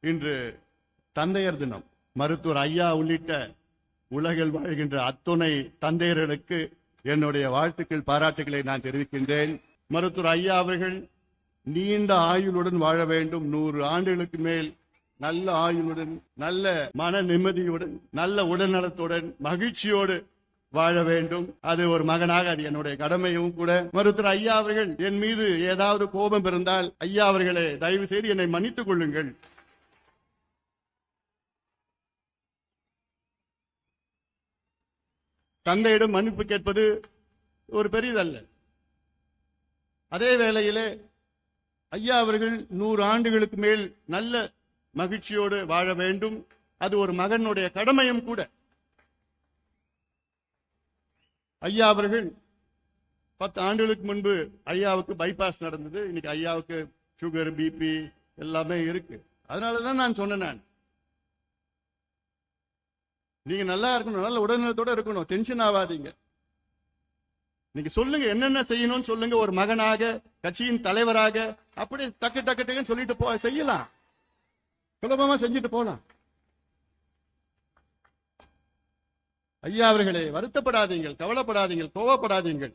இன்று தந்தையர் தினம். மருத்துவர் ஐயா உள்ளிட்ட உலகில் வாழ்கின்ற அத்துணை தந்தையர்களுக்கு என்னுடைய வாழ்த்துக்கள், பாராட்டுகளை நான் தெரிவிக்கின்றேன். மருத்துவர் ஐயா அவர்கள் நீண்ட ஆயுளுடன் வாழ வேண்டும். 100 ஆண்டுகளுக்கு மேல் நல்ல ஆயுளுடன், நல்ல மன நிம்மதியுடன், நல்ல உடல்நலத்துடன், மகிழ்ச்சியோடு வாழ வேண்டும். அது ஒரு மகனாக அது என்னுடைய கடமையும் கூட. மருத்துவர் ஐயா அவர்கள் என் மீது ஏதாவது கோபம் இருந்தால், ஐயா அவர்களே தயவு செய்து என்னை மன்னித்துக் கொள்ளுங்கள். தந்தையிடம் மன்னிப்பு கேட்பது ஒரு பெரிதல்ல. அதே வேளையிலே ஐயா அவர்கள் 100 ஆண்டுகளுக்கு மேல் நல்ல மகிழ்ச்சியோடு வாழ வேண்டும். அது ஒரு மகனுடைய கடமையும் கூட. ஐயா அவர்கள் 10 ஆண்டுகளுக்கு முன்பு ஐயாவுக்கு பைபாஸ் நடந்தது. இன்னைக்கு ஐயாவுக்கு சுகர், பிபி எல்லாமே இருக்கு. அதனாலதான் நான் சொன்னேன், நீங்க நல்லா இருக்கணும், நல்ல உடல்நலத்தோட இருக்கணும், டென்ஷன் ஆகாதீங்க. நீங்க சொல்லுங்க, என்னென்ன செய்யணும்னு சொல்லுங்க. ஒரு மகனாக, கட்சியின் தலைவராக அப்படி டக்கு டக்கு டக்குன்னு சொல்லிட்டு செய்யலாம், சுலபமா செஞ்சுட்டு போலாம். ஐயா அவர்களே வருத்தப்படாதீங்கள், கவலைப்படாதீங்கள், கோவப்படாதீங்கள்.